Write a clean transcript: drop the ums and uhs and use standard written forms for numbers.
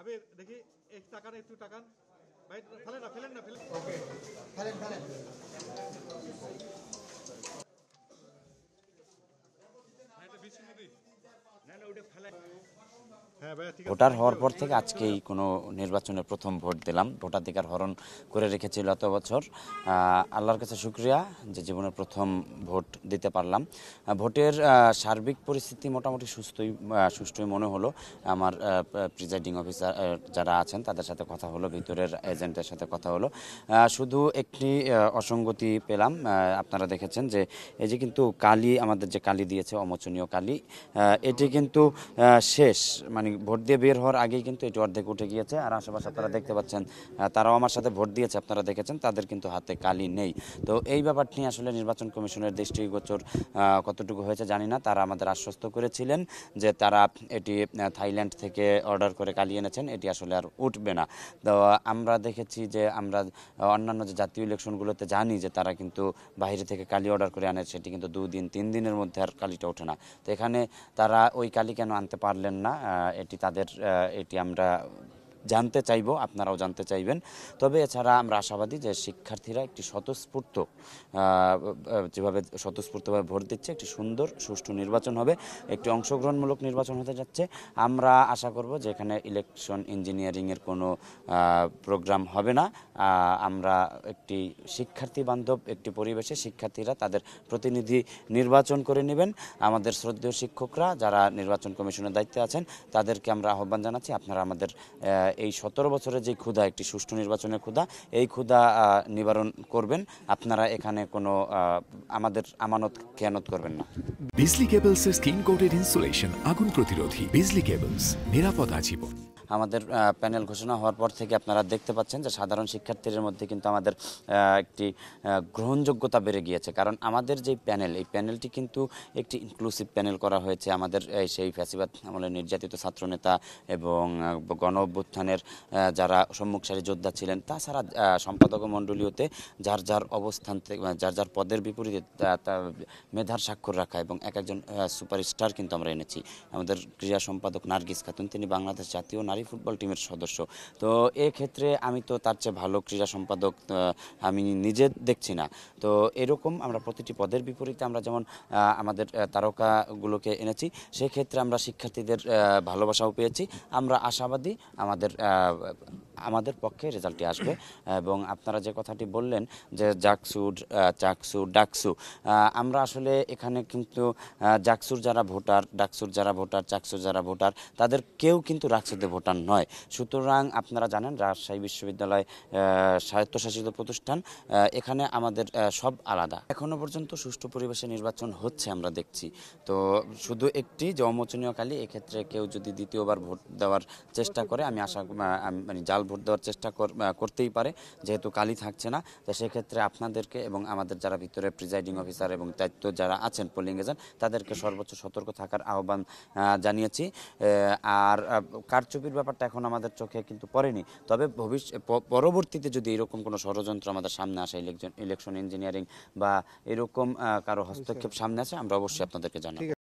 अभी देखिए एक टाकान एक टाकान भाई फैलें ना ओके फैलें ভোটার হওয়ার পর থেকে আজকেই কোনো নির্বাচনে প্রথম ভোট দিলাম। ভোটাধিকার হরণ করে রেখেছিল এত বছর। আল্লাহর কাছে শুকরিয়া যে জীবনের প্রথম ভোট দিতে পারলাম। ভোটের সার্বিক পরিস্থিতি মোটামুটি সুষ্ঠুই মনে হলো। আমার প্রিজাইডিং অফিসার যারা আছেন তাদের সাথে কথা হলো, ভিতরের এজেন্টের সাথে কথা হলো। শুধু একটি অসঙ্গতি পেলাম। আপনারা দেখেছেন যে এই যে কিন্তু কালি, আমাদের যে কালি দিয়েছে অমোচনীয় কালি, এটি কিন্তু শেষ, মানে ভোট দিয়ে বের হওয়ার আগেই কিন্তু এটি অর্ধেক উঠে গিয়েছে। আর আশেপাশে আপনারা দেখতে পাচ্ছেন তারাও আমার সাথে ভোট দিয়েছে, আপনারা দেখেছেন, তাদের কিন্তু হাতে কালি নেই। তো এই ব্যাপারটি আসলে নির্বাচন কমিশনের দৃষ্টিগোচর কতটুকু হয়েছে জানি না। তারা আমাদের আশ্বস্ত করেছিলেন যে তারা এটি থাইল্যান্ড থেকে অর্ডার করে কালি এনেছেন, এটি আসলে আর উঠবে না। তো আমরা দেখেছি যে আমরা অন্যান্য যে জাতীয় ইলেকশনগুলোতে জানি যে তারা কিন্তু বাইরে থেকে কালি অর্ডার করে আনে, সেটি কিন্তু 2 দিন 3 দিনের মধ্যে আর কালিটা ওঠে না। তো এখানে তারা ওই কালি কেন আনতে পারলেন না, এটি আমরা জানতে চাইব, আপনারাও জানতে চাইবেন। তবে এছাড়া আমরা আশাবাদী যে শিক্ষার্থীরা একটি যেভাবে স্বতঃস্ফূর্তভাবে ভোট দিচ্ছে, একটি সুন্দর সুষ্ঠু নির্বাচন হবে, একটি অংশগ্রহণমূলক নির্বাচন হতে যাচ্ছে। আমরা আশা করব যে এখানে ইলেকশন ইঞ্জিনিয়ারিংয়ের কোনো প্রোগ্রাম হবে না। আমরা একটি শিক্ষার্থী বান্ধব একটি পরিবেশে শিক্ষার্থীরা তাদের প্রতিনিধি নির্বাচন করে নেবেন। আমাদের শ্রদ্ধেয় শিক্ষকরা যারা নির্বাচন কমিশনের দায়িত্বে আছেন তাদেরকে আমরা আহ্বান জানাচ্ছি, আপনারা আমাদের এই 17 বছরের যে ক্ষুধা, একটি সুষ্ঠু নির্বাচনের ক্ষুধা, এই ক্ষুধা নিবারণ করবেন। আপনারা এখানে কোনো আমাদের আমানত খেয়ানত করবেন না। বিজলি কেবলসের স্কিন কোটেড ইনসুলেশন আগুন প্রতিরোধী। বিজলি কেবলস, নিরাপদ আজীবন। আমাদের প্যানেল ঘোষণা হওয়ার পর থেকে আপনারা দেখতে পাচ্ছেন যে সাধারণ শিক্ষার্থীদের মধ্যে কিন্তু আমাদের একটি গ্রহণযোগ্যতা বেড়ে গিয়েছে। কারণ আমাদের যে প্যানেল, এই প্যানেলটি কিন্তু একটি ইনক্লুসিভ প্যানেল করা হয়েছে। আমাদের সেই ফ্যাসিবাদ আমলে নির্যাতিত ছাত্রনেতা এবং গণ অভ্যুত্থানের যারা সম্মুখ সারি যোদ্ধা ছিলেন, তাছাড়া সম্পাদক মণ্ডলীয়তে যার যার অবস্থান থেকে যার যার পদের বিপরীতে মেধার স্বাক্ষর রাখা এবং একজন সুপারস্টার কিন্তু আমরা এনেছি। আমাদের ক্রীড়া সম্পাদক নার্গিস খাতুন, তিনি বাংলাদেশ জাতীয় নারী ফুটবল টিমের সদস্য। তো এক্ষেত্রে আমি তো তার চেয়ে ভালো ক্রীড়া সম্পাদক আমি নিজে দেখছি না। তো এরকম আমরা প্রতিটি পদের বিপরীতে আমরা যেমন আমাদের তারকাগুলোকে এনেছি, সেক্ষেত্রে আমরা শিক্ষার্থীদের ভালোবাসাও পেয়েছি। আমরা আশাবাদী আমাদের পক্ষে রেজাল্টটি আসবে। এবং আপনারা যে কথাটি বললেন যে চাকসু ডাকসু, আমরা আসলে এখানে কিন্তু জাকসুর যারা ভোটার, ডাকসুর যারা ভোটার, চাকসুর যারা ভোটার, তাদের কেউ কিন্তু রাকসুতে ভোটার নয়। সুতরাং আপনারা জানেন রাজশাহী বিশ্ববিদ্যালয় স্বায়ত্তশাসিত প্রতিষ্ঠান, এখানে আমাদের সব আলাদা। এখনো পর্যন্ত সুষ্ঠু পরিবেশে নির্বাচন হচ্ছে আমরা দেখছি। তো শুধু একটি যে অমোচনীয় কালি, এক্ষেত্রে কেউ যদি দ্বিতীয়বার ভোট দেওয়ার চেষ্টা করে, আমি মানে জাল ভোট দেওয়ার চেষ্টা করতেই পারে, যেহেতু কালি থাকছে না। তো সেক্ষেত্রে আপনাদেরকে এবং আমাদের যারা ভিতরে প্রিজাইডিং অফিসার এবং দায়িত্ব যারা আছেন পোলিং এজেন্ট, তাদেরকে সর্বোচ্চ সতর্ক থাকার আহ্বান জানিয়েছি। আর কারচুপির ব্যাপারটা এখন আমাদের চোখে কিন্তু পড়েনি। তবে পরবর্তীতে যদি এরকম কোনো ষড়যন্ত্র আমাদের সামনে আসে, ইলেকশন ইঞ্জিনিয়ারিং বা এরকম কারো হস্তক্ষেপ সামনে আসে, আমরা অবশ্যই আপনাদেরকে জানাবো।